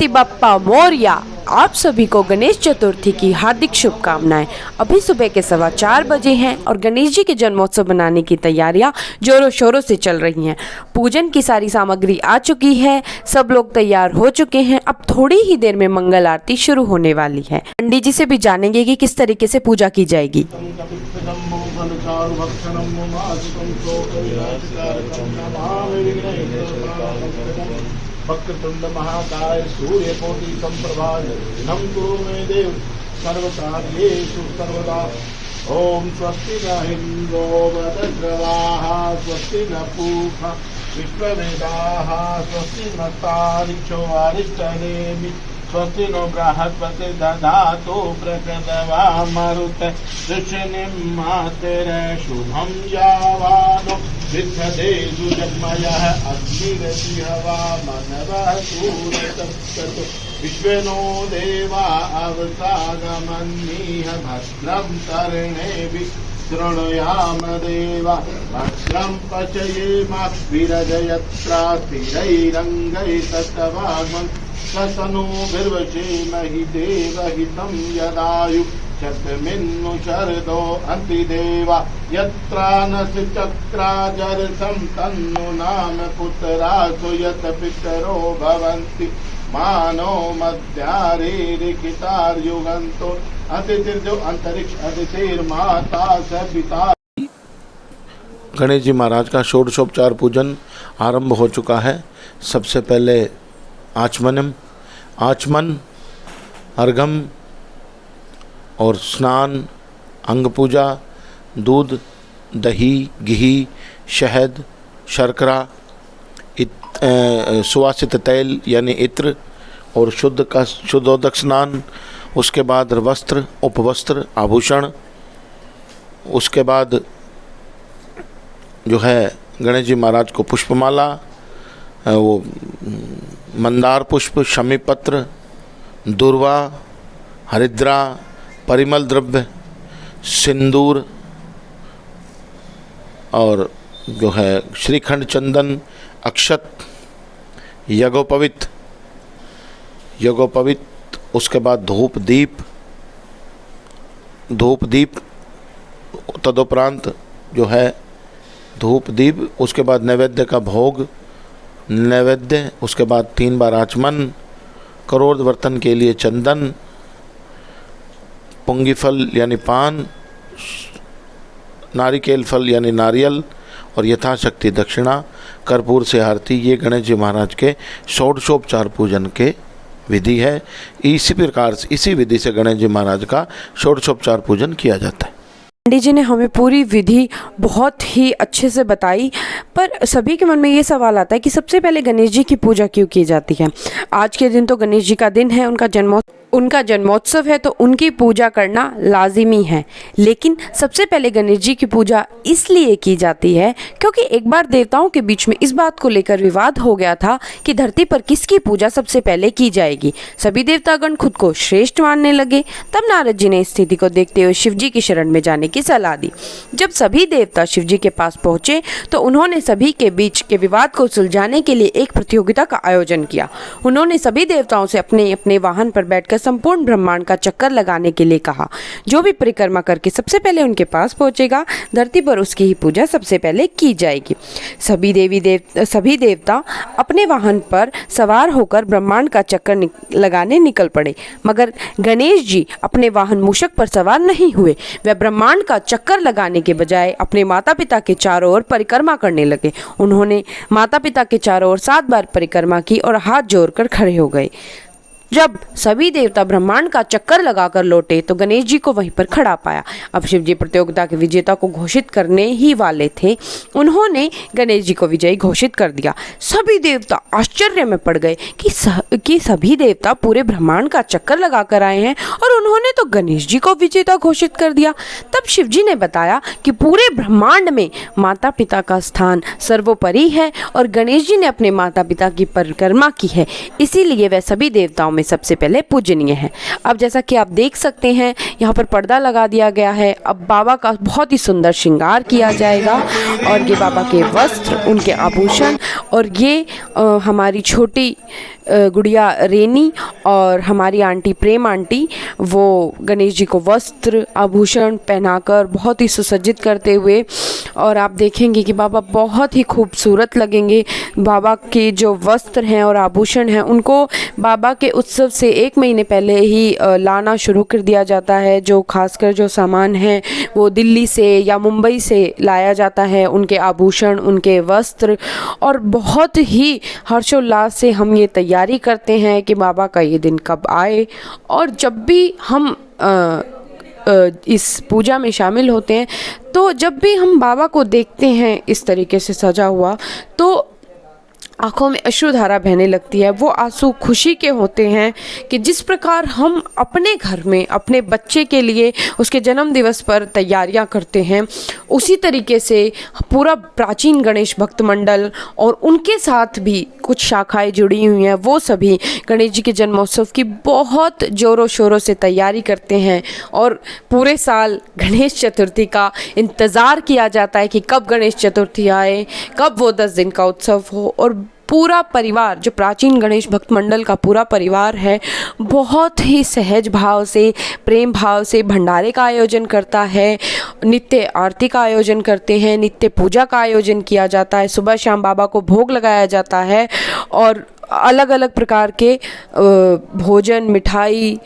बप्पा मोरया। आप सभी को गणेश चतुर्थी की हार्दिक शुभकामनाएं। अभी सुबह के 4:15 बजे हैं और गणेश जी के जन्मोत्सव मनाने की तैयारियां जोरों शोरों से चल रही हैं। पूजन की सारी सामग्री आ चुकी है, सब लोग तैयार हो चुके हैं। अब थोड़ी ही देर में मंगल आरती शुरू होने वाली है। पंडित जी से भी जानेंगे कि किस तरीके से पूजा की जाएगी। वक्रतुंड महाकाय सूर्यकोटि संप्रभा नम कुरु मे देव सर्वकार्येषु सर्वदा। ओम स्वस्ति न इंद्रो वृद्धश्रवाः स्वस्ति न पूषा विश्ववेदाः स्वस्ति न तारिक्षो अरिष्टनेमि स्वस्ति नो बृहस्पति दधातु प्रकृतवा मरुत ऋषिनिं मातर शुभं यावानो विद्यते सुजन्मयः अग्निरसि हवा मनवः सूरतस्ततो विश्वनो देवा अवसागमन्निह भद्रं कर्णेभिः शृणुयाम देवा भद्रं पचयेमाक्षभिरजयत्रा स्थिरैरङ्गैस्तवाग्मन् सतनूभिर्वचेमहि देवहितं यदायु शतमिन्नु शरदो अन्तिदेवा यत्रा नस्य चक्राजरसं तन्नु नाम पुत्रासु यत पितरो भवन्ति मानो मध्यारेरिकितार्युगन्तो अतिथिर्जो अंतरिक्ष अतिथिर्माता स पिता। गणेश जी महाराज का षोडशोपचार पूजन आरंभ हो चुका है। सबसे पहले आचमन, अर्घम और स्नान, अंग पूजा, दूध, दही, घी, शहद, शर्करा, सुवासित तैल यानी इत्र और शुद्धोदक स्नान। उसके बाद वस्त्र, उपवस्त्र, आभूषण। उसके बाद जो है गणेश जी महाराज को पुष्पमाला, वो मंदार पुष्प, शमी पत्र, दुर्वा, हरिद्रा, परिमल द्रव्य, सिंदूर और जो है श्रीखंड, चंदन, अक्षत, यज्ञोपवीत। उसके बाद धूप दीप तदुपरांत जो है धूप दीप। उसके बाद नैवेद्य का भोग, नैवेद्य। उसके बाद 3 बार आचमन, करोड़ वर्तन के लिए चंदन, पुंगी फल यानी पान, नारिकेल फल यानी नारियल और यथाशक्ति दक्षिणा, कर्पूर से आरती। ये गणेश जी महाराज के षोडशोपचार पूजन के विधि है। इसी प्रकार से इसी विधि से गणेश जी महाराज का षोडशोपचार पूजन किया जाता है। पंडित जी ने हमें पूरी विधि बहुत ही अच्छे से बताई, पर सभी के मन में ये सवाल आता है कि सबसे पहले गणेश जी की पूजा क्यों की जाती है। आज के दिन तो गणेश जी का दिन है, उनका जन्मोत्सव है, तो उनकी पूजा करना लाजिमी है। लेकिन सबसे पहले गणेश जी की पूजा इसलिए की जाती है क्योंकि एक बार देवताओं के बीच में इस बात को लेकर विवाद हो गया था कि धरती पर किसकी पूजा सबसे पहले की जाएगी। सभी देवतागण खुद को श्रेष्ठ मानने लगे। तब नारद जी ने स्थिति को देखते हुए शिव जी की शरण में जाने की सलाह दी। जब सभी देवता शिव जी के पास पहुंचे तो उन्होंने सभी के बीच के विवाद को सुलझाने के लिए एक प्रतियोगिता का आयोजन किया। उन्होंने सभी देवताओं से अपने अपने वाहन पर बैठकर संपूर्ण ब्रह्मांड का चक्कर लगाने के लिए कहा। जो भी परिक्रमा करके सबसे पहले उनके पास पहुंचेगा, धरती पर उसकी ही पूजा सबसे पहले की जाएगी। सभी देवता अपने वाहन पर सवार होकर ब्रह्मांड का चक्कर लगाने निकल पड़े, मगर गणेश जी अपने वाहन मूषक पर सवार नहीं हुए। वह ब्रह्मांड का चक्कर लगाने के बजाय अपने माता पिता के चारों ओर परिक्रमा करने लगे। उन्होंने माता पिता के चारों ओर 7 बार परिक्रमा की और हाथ जोड़कर खड़े हो गए। जब सभी देवता ब्रह्मांड का चक्कर लगाकर लौटे तो गणेश जी को वहीं पर खड़ा पाया। अब शिव जी प्रतियोगिता के विजेता को घोषित करने ही वाले थे। उन्होंने गणेश जी को विजयी घोषित कर दिया। सभी देवता आश्चर्य में पड़ गए कि सभी देवता पूरे ब्रह्मांड का चक्कर लगाकर आए हैं और उन्होंने तो गणेश जी को विजेता घोषित कर दिया। तब शिव जी ने बताया कि पूरे ब्रह्मांड में माता पिता का स्थान सर्वोपरि है और गणेश जी ने अपने माता पिता की परिक्रमा की है, इसीलिए वह सभी देवताओं में सबसे पहले पूजनीय है। अब जैसा कि आप देख सकते हैं यहाँ पर पर्दा लगा दिया गया है। अब बाबा का बहुत ही सुंदर श्रृंगार किया जाएगा और ये बाबा के वस्त्र, उनके आभूषण और ये हमारी छोटी गुड़िया रेनी और हमारी आंटी प्रेम आंटी वो गणेश जी को वस्त्र आभूषण पहनाकर बहुत ही सुसज्जित करते हुए, और आप देखेंगे कि बाबा बहुत ही खूबसूरत लगेंगे। बाबा के जो वस्त्र हैं और आभूषण हैं उनको बाबा के उत्सव से 1 महीने पहले ही लाना शुरू कर दिया जाता है। जो खासकर जो सामान है वो दिल्ली से या मुंबई से लाया जाता है, उनके आभूषण, उनके वस्त्र, और बहुत ही हर्षोल्लास से हम ये तैयारी करते हैं कि बाबा का ये दिन कब आए। और जब भी हम इस पूजा में शामिल होते हैं तो जब भी हम बाबा को देखते हैं इस तरीके से सजा हुआ तो आँखों में अश्रुधारा बहने लगती है। वो आंसू खुशी के होते हैं कि जिस प्रकार हम अपने घर में अपने बच्चे के लिए उसके जन्म दिवस पर तैयारियां करते हैं, उसी तरीके से पूरा प्राचीन गणेश भक्त मंडल और उनके साथ भी कुछ शाखाएं जुड़ी हुई हैं, वो सभी गणेश जी के जन्मोत्सव की बहुत ज़ोरों शोरों से तैयारी करते हैं। और पूरे साल गणेश चतुर्थी का इंतज़ार किया जाता है कि कब गणेश चतुर्थी आए, कब वो 10 दिन का उत्सव हो। और पूरा परिवार, जो प्राचीन गणेश भक्त मंडल का पूरा परिवार है, बहुत ही सहज भाव से, प्रेम भाव से भंडारे का आयोजन करता है, नित्य आरती का आयोजन करते हैं, नित्य पूजा का आयोजन किया जाता है, सुबह शाम बाबा को भोग लगाया जाता है और अलग अलग प्रकार के भोजन, मिठाई,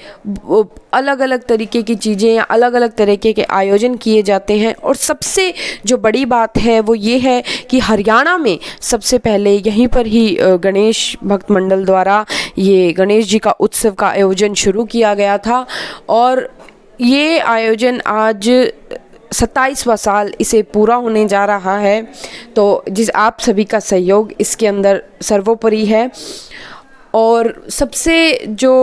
अलग अलग तरीके की चीज़ें या अलग अलग तरीके के आयोजन किए जाते हैं। और सबसे जो बड़ी बात है वो ये है कि हरियाणा में सबसे पहले यहीं पर ही गणेश भक्त मंडल द्वारा ये गणेश जी का उत्सव का आयोजन शुरू किया गया था। और ये आयोजन आज 27वां साल इसे पूरा होने जा रहा है। तो जिस आप सभी का सहयोग इसके अंदर सर्वोपरि है। और सबसे जो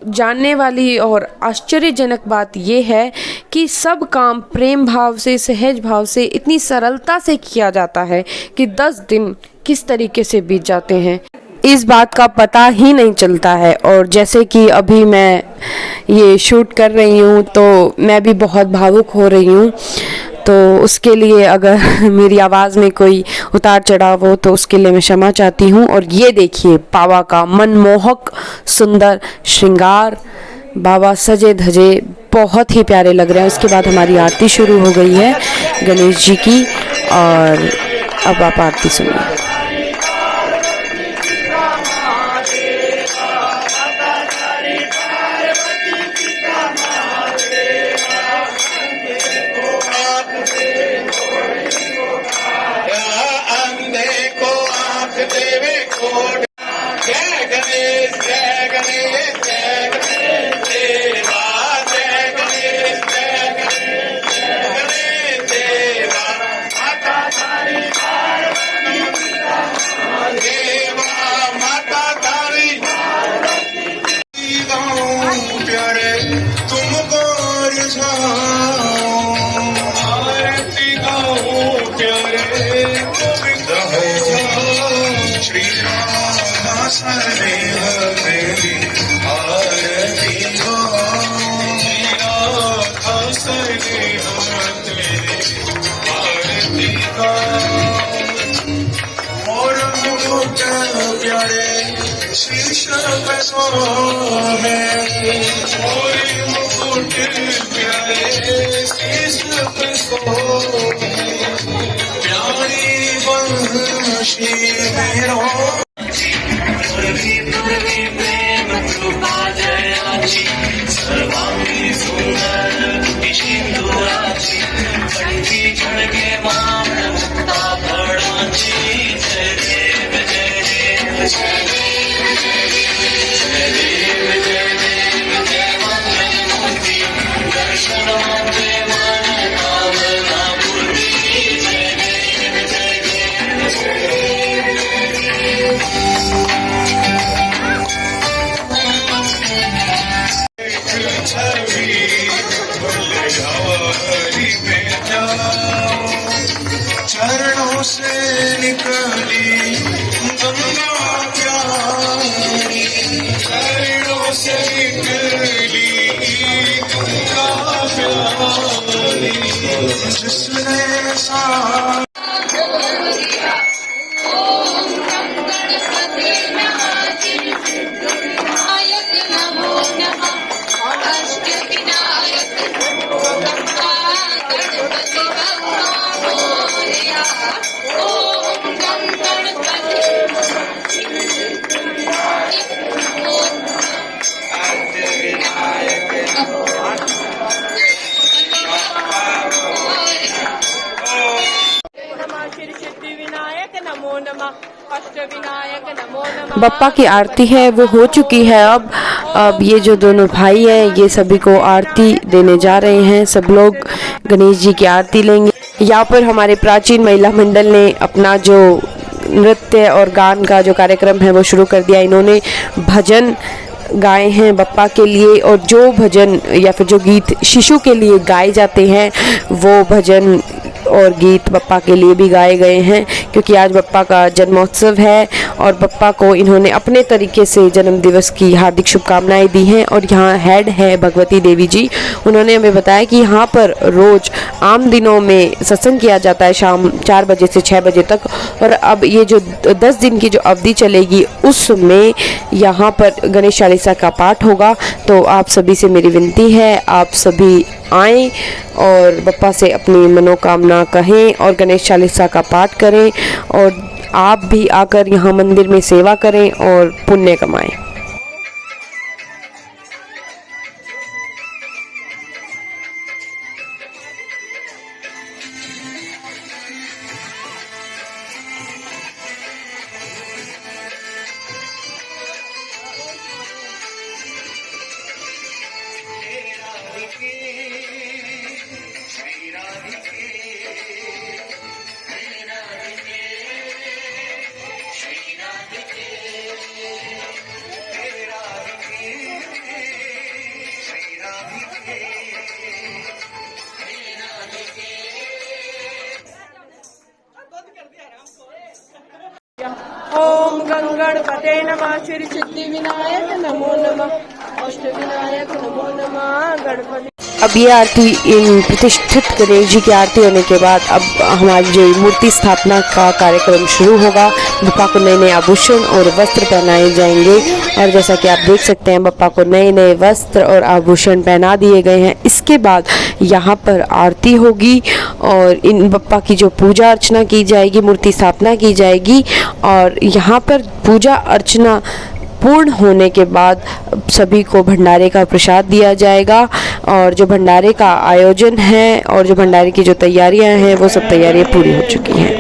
जानने वाली और आश्चर्यजनक बात ये है कि सब काम प्रेम भाव से, सहज भाव से, इतनी सरलता से किया जाता है कि 10 दिन किस तरीके से बीत जाते हैं इस बात का पता ही नहीं चलता है। और जैसे कि अभी मैं ये शूट कर रही हूँ तो मैं भी बहुत भावुक हो रही हूँ, तो उसके लिए अगर मेरी आवाज़ में कोई उतार चढ़ाव हो तो उसके लिए मैं क्षमा चाहती हूँ। और ये देखिए बाबा का मनमोहक सुंदर श्रृंगार, बाबा सजे धजे बहुत ही प्यारे लग रहे हैं। उसके बाद हमारी आरती शुरू हो गई है गणेश जी की, और अब आप आरती सुनिए। चरणों से निकली गंगा प्यारी, चरणों से निकली गंगा प्यारी जिसने सा बप्पा की आरती है वो हो चुकी है। अब ये जो दोनों भाई हैं ये सभी को आरती देने जा रहे हैं। सब लोग गणेश जी की आरती लेंगे। यहाँ पर हमारे प्राचीन महिला मंडल ने अपना जो नृत्य और गान का जो कार्यक्रम है वो शुरू कर दिया। इन्होंने भजन गाए हैं बप्पा के लिए, और जो भजन या फिर जो गीत शिशु के लिए गाए जाते हैं वो भजन और गीत बप्पा के लिए भी गाए गए हैं, क्योंकि आज बप्पा का जन्मोत्सव है और बप्पा को इन्होंने अपने तरीके से जन्म दिवस की हार्दिक शुभकामनाएं दी हैं। और यहाँ हेड है भगवती देवी जी, उन्होंने हमें बताया कि यहाँ पर रोज़ आम दिनों में सत्संग किया जाता है शाम 4 बजे से 6 बजे तक, और अब ये जो 10 दिन की जो अवधि चलेगी उसमें यहाँ पर गणेश चालीसा का पाठ होगा। तो आप सभी से मेरी विनती है, आप सभी आएँ और बप्पा से अपनी मनोकामना कहें और गणेश चालीसा का पाठ करें, और आप भी आकर यहाँ मंदिर में सेवा करें और पुण्य कमाएं। ओम गंगणपते नमः। श्री सिद्धि विनायक नमो नमः। अष्ट विनायक नमो नमः। गणपति। अब ये आरती इन प्रतिष्ठित गणेश जी की आरती होने के बाद अब हमारी जो मूर्ति स्थापना का कार्यक्रम शुरू होगा। बप्पा को नए नए आभूषण और वस्त्र पहनाए जाएंगे, और जैसा कि आप देख सकते हैं बप्पा को नए नए वस्त्र और आभूषण पहना दिए गए हैं। इसके बाद यहाँ पर आरती होगी और इन बप्पा की जो पूजा अर्चना की जाएगी, मूर्ति स्थापना की जाएगी, और यहाँ पर पूजा अर्चना पूर्ण होने के बाद सभी को भंडारे का प्रसाद दिया जाएगा। और जो भंडारे का आयोजन है और जो भंडारे की जो तैयारियां हैं वो सब तैयारियां पूरी हो चुकी हैं।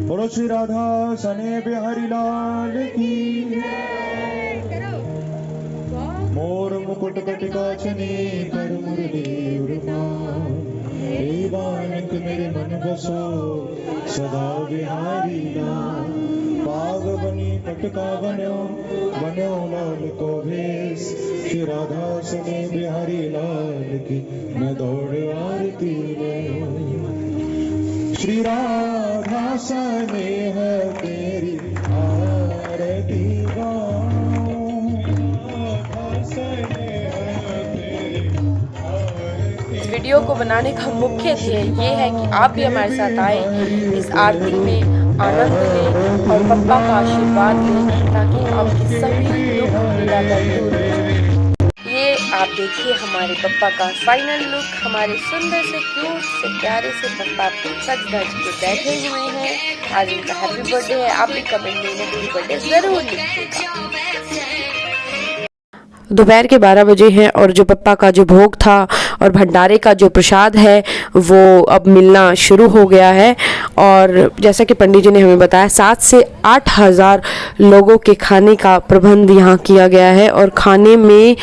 बोलो श्री राधा सने बिहारी लाल की। मोर मुकुट कटिका चने कर मुरली बालक मेरे मन बसो सदा बिहारी लाल। बाग बनी पटका बनो बनो लाल को भेष। श्री राधा सने बिहारी लाल की मैं दौड़ आरती में। श्री राधा सने है तेरी आरती गाऊं। राधा सने है तेरी आरती। इस वीडियो को बनाने का मुख्य ध्येय ये है कि आप भी हमारे साथ आए, इस आरती में आनंद लें और पप्पा का आशीर्वाद लें ताकि आपकी सभी दुख निरादर दूर हो जाए। ये आप देखिए हमारे पप्पा का फाइनल लुक, हमारे सुंदर से क्यूट से प्यारे से पप्पा सज धज के बैठे हुए हैं। आज उनका हैप्पी बर्थडे है, आप भी कमेंट में हैप्पी बर्थडे जरूर लिखिएगा। दोपहर के 12 बजे हैं और जो पप्पा का जो भोग था और भंडारे का जो प्रसाद है वो अब मिलना शुरू हो गया है। और जैसा कि पंडित जी ने हमें बताया 7 से 8 हज़ार लोगों के खाने का प्रबंध यहाँ किया गया है। और खाने में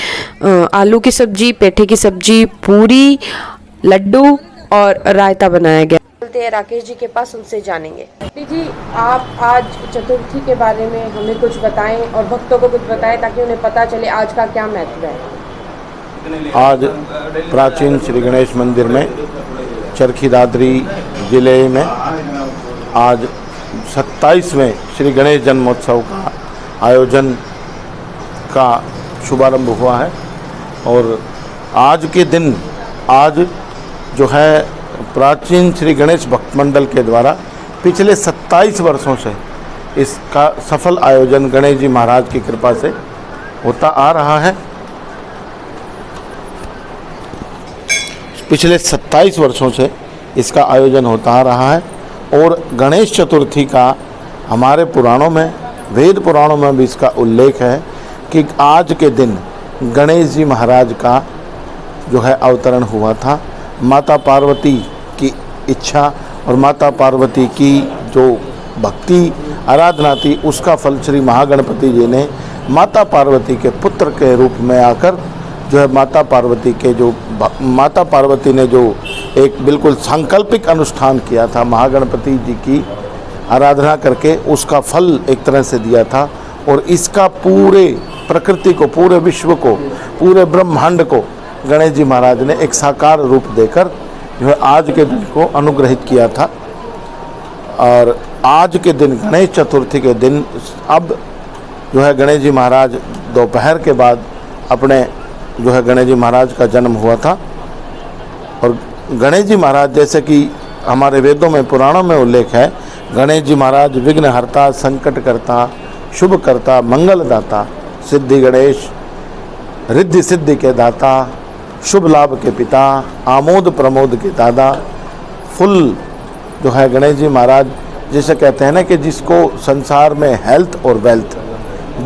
आलू की सब्जी, पेठे की सब्जी, पूरी, लड्डू और रायता बनाया गया। चलते हैं राकेश जी के पास, उनसे जानेंगे। जी, आप आज चतुर्थी के बारे में हमें कुछ बताएं और भक्तों को कुछ बताएं ताकि उन्हें पता चले आज का क्या महत्व है। आज प्राचीन श्री गणेश मंदिर में चरखी दादरी जिले में आज 27वें श्री गणेश जन्मोत्सव का आयोजन का शुभारंभ हुआ है। और आज के दिन आज जो है प्राचीन श्री गणेश भक्त मंडल के द्वारा पिछले 27 वर्षों से इसका सफल आयोजन गणेश जी महाराज की कृपा से होता आ रहा है। पिछले 27 वर्षों से इसका आयोजन होता आ रहा है। और गणेश चतुर्थी का हमारे पुराणों में, वेद पुराणों में भी इसका उल्लेख है कि आज के दिन गणेश जी महाराज का जो है अवतरण हुआ था। माता पार्वती की इच्छा और माता पार्वती की जो भक्ति आराधना थी उसका फल श्री महागणपति जी ने माता पार्वती के पुत्र के रूप में आकर जो है माता पार्वती ने जो एक बिल्कुल सांकल्पिक अनुष्ठान किया था महागणपति जी की आराधना करके, उसका फल एक तरह से दिया था। और इसका पूरे प्रकृति को, पूरे विश्व को, पूरे ब्रह्मांड को गणेश जी महाराज ने एक साकार रूप देकर जो है आज के दिन को अनुग्रहित किया था। और आज के दिन गणेश चतुर्थी के दिन अब जो है गणेश जी महाराज दोपहर के बाद अपने जो है गणेश जी महाराज का जन्म हुआ था। और गणेश जी महाराज जैसे कि हमारे वेदों में, पुराणों में उल्लेख है, गणेश जी महाराज विघ्नहर्ता, संकटकर्ता, शुभकर्ता, मंगलदाता, सिद्धि गणेश, रिद्धि सिद्धि के दाता, शुभ लाभ के पिता, आमोद प्रमोद के दादा, फुल जो है गणेश जी महाराज जिसे कहते हैं ना कि जिसको संसार में हेल्थ और वेल्थ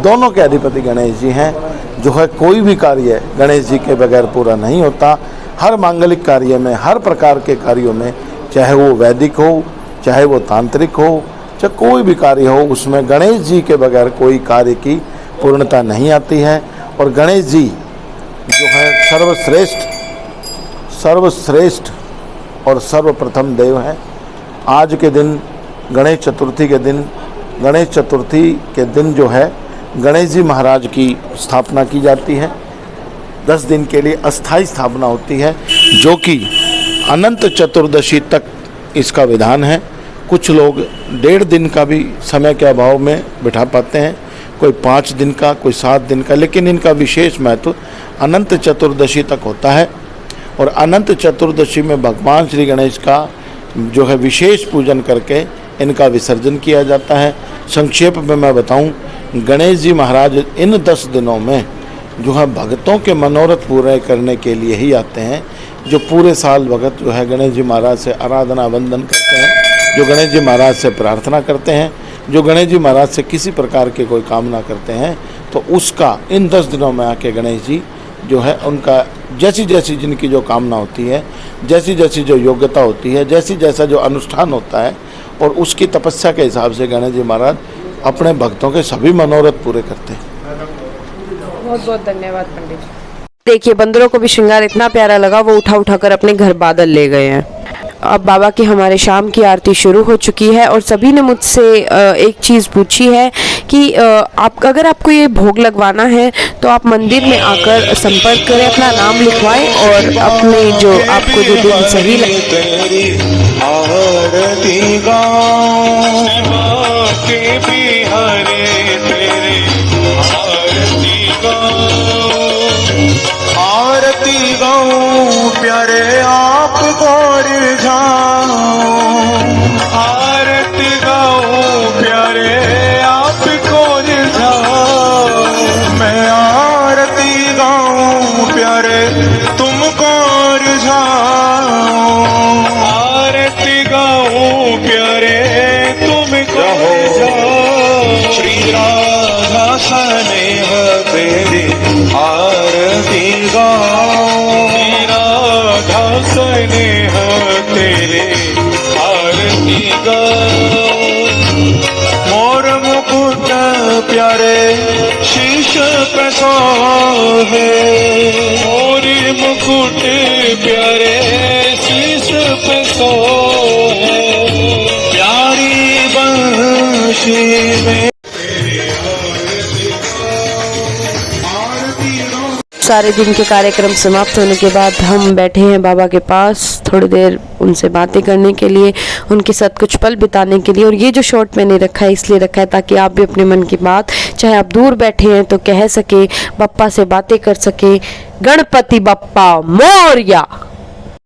दोनों के अधिपति गणेश जी हैं। जो है कोई भी कार्य गणेश जी के बगैर पूरा नहीं होता। हर मांगलिक कार्य में, हर प्रकार के कार्यों में, चाहे वो वैदिक हो, चाहे वो तांत्रिक हो, चाहे कोई भी कार्य हो, उसमें गणेश जी के बगैर कोई कार्य की पूर्णता नहीं आती है। और गणेश जी जो है सर्वश्रेष्ठ और सर्वप्रथम देव हैं। आज के दिन गणेश चतुर्थी के दिन जो है गणेश जी महाराज की स्थापना की जाती है। 10 दिन के लिए अस्थाई स्थापना होती है, जो कि अनंत चतुर्दशी तक इसका विधान है। कुछ लोग 1.5 दिन का भी समय के अभाव में बिठा पाते हैं, कोई 5 दिन का, कोई 7 दिन का, लेकिन इनका विशेष महत्व अनंत चतुर्दशी तक होता है। और अनंत चतुर्दशी में भगवान श्री गणेश का जो है विशेष पूजन करके इनका विसर्जन किया जाता है। संक्षेप में मैं बताऊं, गणेश जी महाराज इन 10 दिनों में जो है भक्तों के मनोरथ पूरे करने के लिए ही आते हैं। जो पूरे साल भगत जो है गणेश जी महाराज से आराधना वंदन करते हैं, जो गणेश जी महाराज से प्रार्थना करते हैं, जो गणेश जी महाराज से किसी प्रकार की कोई कामना करते हैं, तो उसका इन 10 दिनों में आके गणेश जी जो है उनका जैसी जैसी जिनकी जो कामना होती है, जैसी जैसी जो योग्यता होती है, जैसी जैसा जो अनुष्ठान होता है, और उसकी तपस्या के हिसाब से गणेश जी महाराज अपने भक्तों के सभी मनोरथ पूरे करते हैं। बहुत बहुत धन्यवाद पंडित जी। देखिए बंदरों को भी श्रृंगार इतना प्यारा लगा, वो उठा कर अपने घर बादल ले गए हैं। अब बाबा की हमारे शाम की आरती शुरू हो चुकी है और सभी ने मुझसे एक चीज़ पूछी है कि अगर आपको ये भोग लगवाना है तो आप मंदिर में आकर संपर्क करें, अपना नाम लिखवाएं और अपने जो आपको जो दिन सही लगे आरती गाऊं के बिहारे तेरे आरती गाऊं प्यारे आप गौर जाऊं आरती गाऊं गाऊं मोर मुकुट प्यारे शीश पे सोहे मोरी मुकुट प्यारे शीश पे सोहे प्यारी बंशी में सारे दिन के कार्यक्रम समाप्त होने के बाद हम बैठे हैं बाबा के पास थोड़ी देर उनसे बातें करने के लिए, उनके साथ कुछ पल बिताने के लिए। और ये जो शॉट मैंने रखा है इसलिए रखा है ताकि आप भी अपने मन की बात, चाहे आप दूर बैठे हैं तो कह सके, बप्पा से बातें कर सके। गणपति बप्पा मोरया।